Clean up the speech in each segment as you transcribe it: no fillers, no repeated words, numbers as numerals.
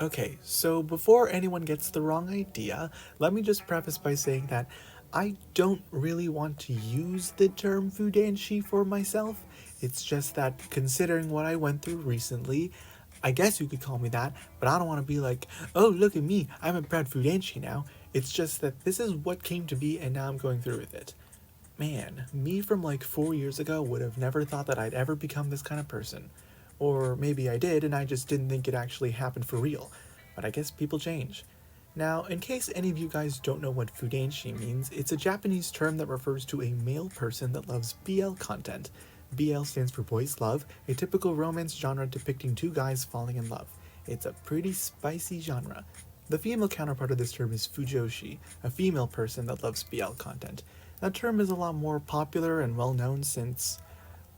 Okay, so before anyone gets the wrong idea, let me just preface by saying that I don't really want to use the term Fudanshi for myself. It's just that considering what I went through recently, I guess you could call me that, but I don't want to be like, oh, look at me, I'm a proud Fudanshi now. It's just that this is what came to be and now I'm going through with it. Man, me from like 4 years ago would have never thought that I'd ever become this kind of person. Or maybe I did and I just didn't think it actually happened for real. But I guess people change. Now, in case any of you guys don't know what Fudanshi means, it's a Japanese term that refers to a male person that loves BL content. BL stands for boys love, a typical romance genre depicting two guys falling in love. It's a pretty spicy genre. The female counterpart of this term is Fujoshi, a female person that loves BL content. That term is a lot more popular and well known since,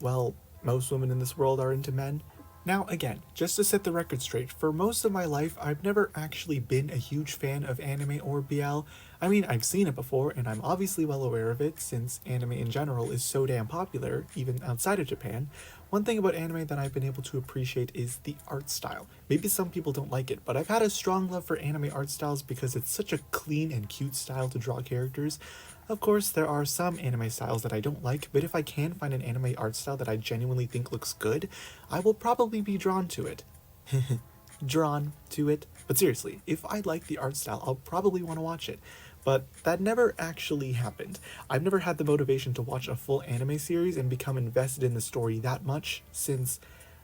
well, most women in this world are into men. Now, again, just to set the record straight, for most of my life, I've never actually been a huge fan of anime or BL. I mean, I've seen it before, and I'm obviously well aware of it, since anime in general is so damn popular, even outside of Japan. One thing about anime that I've been able to appreciate is the art style. Maybe some people don't like it, but I've had a strong love for anime art styles because it's such a clean and cute style to draw characters. Of course, there are some anime styles that I don't like, but if I can find an anime art style that I genuinely think looks good, I will probably be drawn to it. Drawn to it. But seriously, if I like the art style, I'll probably want to watch it. But that never actually happened. I've never had the motivation to watch a full anime series and become invested in the story that much, since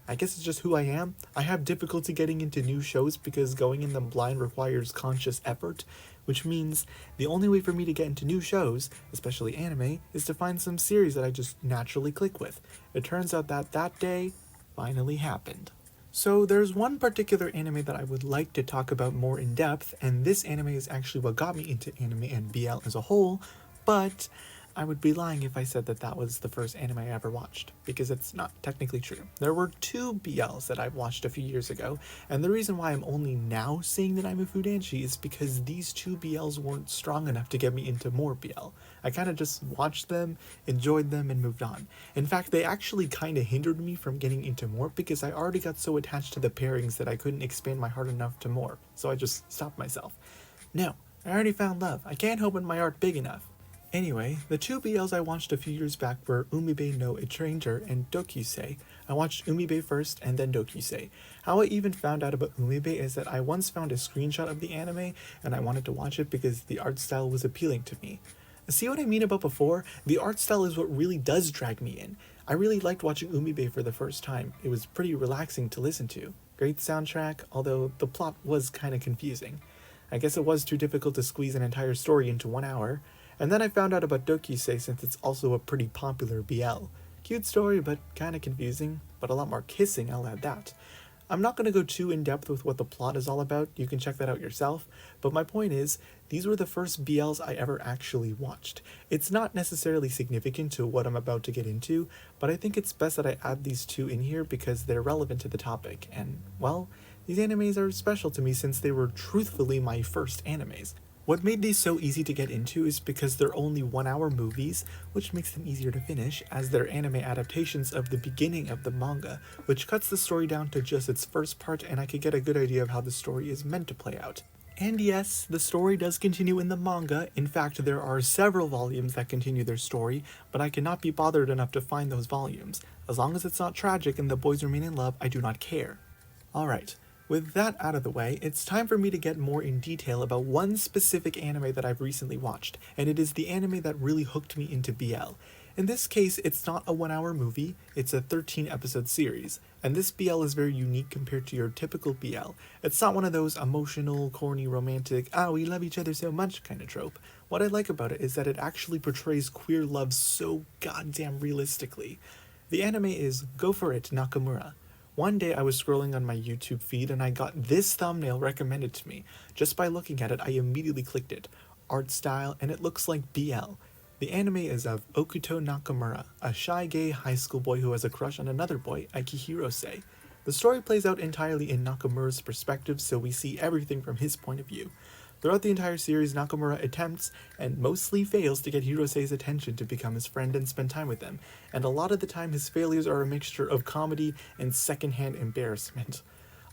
I guess it's just who I am. I have difficulty getting into new shows because going in them blind requires conscious effort, which means the only way for me to get into new shows, especially anime, is to find some series that I just naturally click with. It turns out that that day finally happened. So there's one particular anime that I would like to talk about more in depth, and this anime is actually what got me into anime and BL as a whole, but I would be lying if I said that that was the first anime I ever watched, because it's not technically true. There were two BLs that I watched a few years ago, and the reason why I'm only now saying that I'm a Fudanshi is because these two BLs weren't strong enough to get me into more BL. I kind of just watched them, enjoyed them, and moved on. In fact, they actually kind of hindered me from getting into more because I already got so attached to the pairings that I couldn't expand my heart enough to more, so I just stopped myself. No, I already found love. I can't open my heart big enough. Anyway, the two BLs I watched a few years back were Umibe no Etranger and Dokusei. I watched Umibe first and then Dokusei. How I even found out about Umibe is that I once found a screenshot of the anime and I wanted to watch it because the art style was appealing to me. See what I mean about before? The art style is what really does drag me in. I really liked watching Umibe for the first time. It was pretty relaxing to listen to. Great soundtrack, although the plot was kinda confusing. I guess it was too difficult to squeeze an entire story into 1 hour. And then I found out about Dokusei since it's also a pretty popular BL. Cute story, but kinda confusing, but a lot more kissing, I'll add that. I'm not going to go too in depth with what the plot is all about, you can check that out yourself, but my point is, these were the first BLs I ever actually watched. It's not necessarily significant to what I'm about to get into, but I think it's best that I add these two in here because they're relevant to the topic, and, well, these animes are special to me since they were truthfully my first animes. What made these so easy to get into is because they're only 1 hour movies, which makes them easier to finish, as they're anime adaptations of the beginning of the manga, which cuts the story down to just its first part and I could get a good idea of how the story is meant to play out. And yes, the story does continue in the manga. In fact, there are several volumes that continue their story, but I cannot be bothered enough to find those volumes. As long as it's not tragic and the boys remain in love, I do not care. Alright. With that out of the way, it's time for me to get more in detail about one specific anime that I've recently watched, and it is the anime that really hooked me into BL. In this case, it's not a 1 hour movie, it's a 13 episode series, and this BL is very unique compared to your typical BL. It's not one of those emotional, corny, romantic, we love each other so much kind of trope. What I like about it is that it actually portrays queer love so goddamn realistically. The anime is Go For It, Nakamura. One day I was scrolling on my YouTube feed and I got this thumbnail recommended to me. Just by looking at it, I immediately clicked it. Art style, and it looks like BL. The anime is of Okuto Nakamura, a shy gay high school boy who has a crush on another boy, Akihirose. The story plays out entirely in Nakamura's perspective, so we see everything from his point of view. Throughout the entire series, Nakamura attempts, and mostly fails, to get Hirose's attention to become his friend and spend time with him, and a lot of the time his failures are a mixture of comedy and secondhand embarrassment.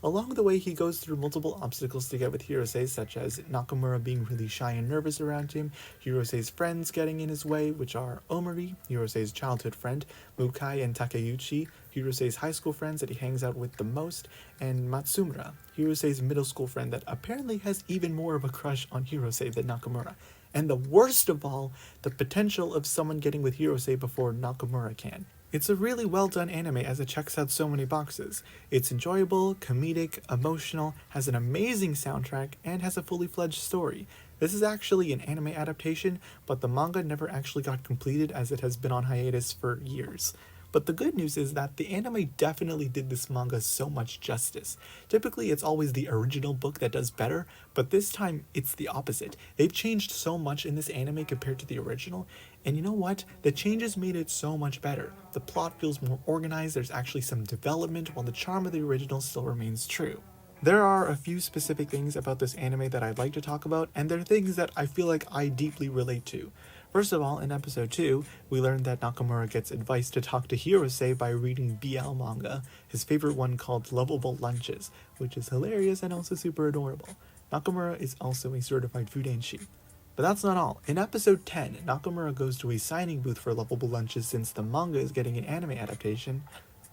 Along the way, he goes through multiple obstacles to get with Hirose, such as Nakamura being really shy and nervous around him, Hirose's friends getting in his way, which are Omori, Hirose's childhood friend, Mukai and Takeuchi, Hirose's high school friends that he hangs out with the most, and Matsumura, Hirose's middle school friend that apparently has even more of a crush on Hirose than Nakamura. And the worst of all, the potential of someone getting with Hirose before Nakamura can. It's a really well done anime as it checks out so many boxes. It's enjoyable, comedic, emotional, has an amazing soundtrack, and has a fully fledged story. This is actually an anime adaptation, but the manga never actually got completed as it has been on hiatus for years. But the good news is that the anime definitely did this manga so much justice. Typically, it's always the original book that does better, but this time it's the opposite. They've changed so much in this anime compared to the original, and you know what? The changes made it so much better. The plot feels more organized, there's actually some development, while the charm of the original still remains true. There are a few specific things about this anime that I'd like to talk about, and they're things that I feel like I deeply relate to. First of all, in episode 2, we learned that Nakamura gets advice to talk to Hirose by reading BL manga, his favorite one called Lovable Lunches, which is hilarious and also super adorable. Nakamura is also a certified Fudanshi. But that's not all. In episode 10, Nakamura goes to a signing booth for Lovable Lunches since the manga is getting an anime adaptation.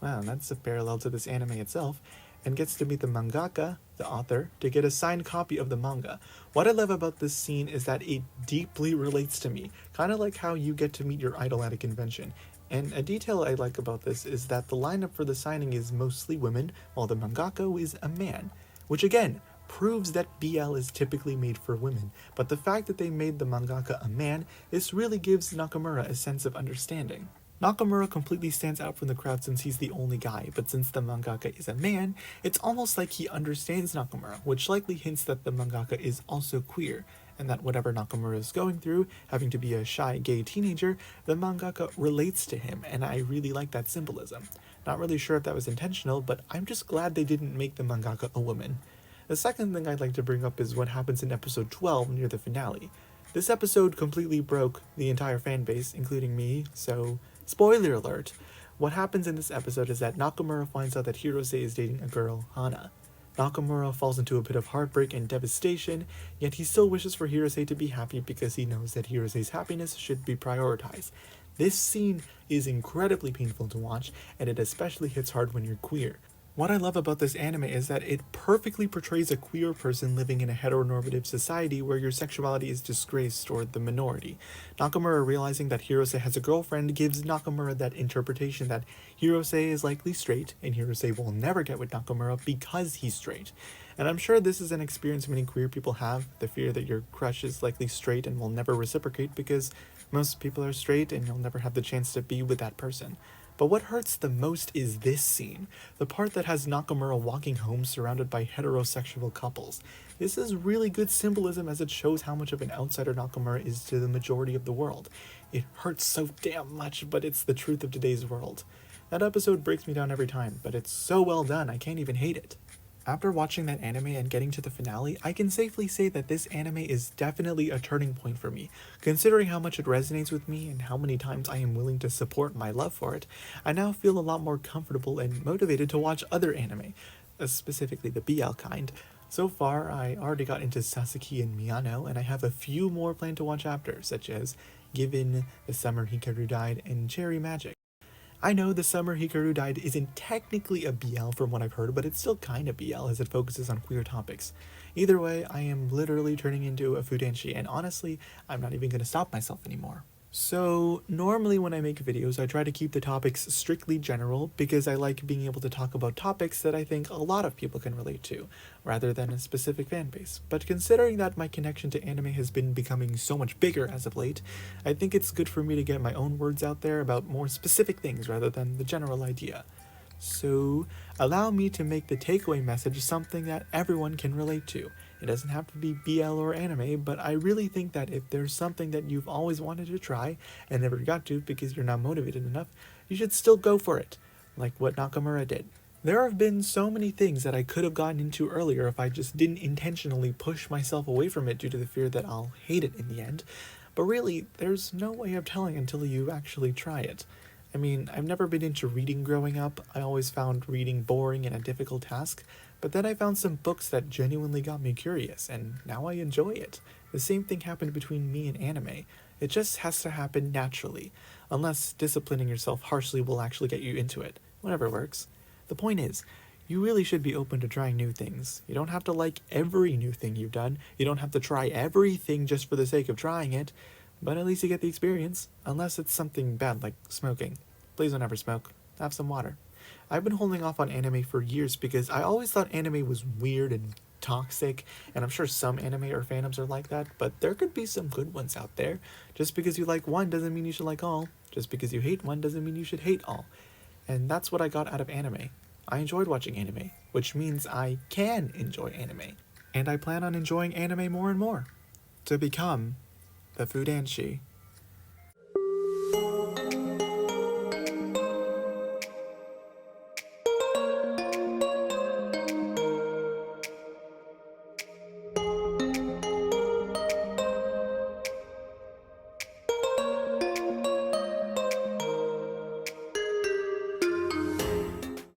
Wow, that's a parallel to this anime itself. And gets to meet the mangaka, the author, to get a signed copy of the manga. What I love about this scene is that it deeply relates to me, kind of like how you get to meet your idol at a convention. And a detail I like about this is that the lineup for the signing is mostly women, while the mangaka is a man. Which again, proves that BL is typically made for women, but the fact that they made the mangaka a man, this really gives Nakamura a sense of understanding. Nakamura completely stands out from the crowd since he's the only guy, but since the mangaka is a man, it's almost like he understands Nakamura, which likely hints that the mangaka is also queer, and that whatever Nakamura is going through, having to be a shy gay teenager, the mangaka relates to him, and I really like that symbolism. Not really sure if that was intentional, but I'm just glad they didn't make the mangaka a woman. The second thing I'd like to bring up is what happens in episode 12 near the finale. This episode completely broke the entire fanbase, including me, so spoiler alert. What happens in this episode is that Nakamura finds out that Hirose is dating a girl, Hana. Nakamura falls into a bit of heartbreak and devastation, yet he still wishes for Hirose to be happy because he knows that Hirose's happiness should be prioritized. This scene is incredibly painful to watch, and it especially hits hard when you're queer. What I love about this anime is that it perfectly portrays a queer person living in a heteronormative society where your sexuality is disgraced or the minority. Nakamura realizing that Hirose has a girlfriend gives Nakamura that interpretation that Hirose is likely straight and Hirose will never get with Nakamura because he's straight. And I'm sure this is an experience many queer people have, the fear that your crush is likely straight and will never reciprocate because most people are straight and you'll never have the chance to be with that person. But what hurts the most is this scene, the part that has Nakamura walking home surrounded by heterosexual couples. This is really good symbolism as it shows how much of an outsider Nakamura is to the majority of the world. It hurts so damn much, but it's the truth of today's world. That episode breaks me down every time, but it's so well done, I can't even hate it. After watching that anime and getting to the finale, I can safely say that this anime is definitely a turning point for me. Considering how much it resonates with me and how many times I am willing to support my love for it, I now feel a lot more comfortable and motivated to watch other anime, specifically the BL kind. So far, I already got into Sasaki and Miyano, and I have a few more planned to watch after, such as Given, The Summer Hikaru Died, and Cherry Magic. I know The Summer Hikaru Died isn't technically a BL from what I've heard, but it's still kinda BL as it focuses on queer topics. Either way, I am literally turning into a Fudanshi, and honestly, I'm not even gonna stop myself anymore. So, normally when I make videos, I try to keep the topics strictly general because I like being able to talk about topics that I think a lot of people can relate to, rather than a specific fan base. But considering that my connection to anime has been becoming so much bigger as of late, I think it's good for me to get my own words out there about more specific things rather than the general idea. So, allow me to make the takeaway message something that everyone can relate to. It doesn't have to be BL or anime, but I really think that if there's something that you've always wanted to try and never got to because you're not motivated enough, you should still go for it, like what Nakamura did. There have been so many things that I could have gotten into earlier if I just didn't intentionally push myself away from it due to the fear that I'll hate it in the end, but really, there's no way of telling until you actually try it. I mean, I've never been into reading growing up. I always found reading boring and a difficult task, But then I found some books that genuinely got me curious, and now I enjoy it. The same thing happened between me and anime. It just has to happen naturally, unless disciplining yourself harshly will actually get you into it. Whatever works. The point is, you really should be open to trying new things. You don't have to like every new thing you've done. You don't have to try everything just for the sake of trying it. But at least you get the experience, unless it's something bad like smoking. Please don't ever smoke. Have some water. I've been holding off on anime for years because I always thought anime was weird and toxic, and I'm sure some anime or fandoms are like that, but there could be some good ones out there. Just because you like one doesn't mean you should like all. Just because you hate one doesn't mean you should hate all. And that's what I got out of anime. I enjoyed watching anime, which means I can enjoy anime. And I plan on enjoying anime more and more. To become the Fudanshi.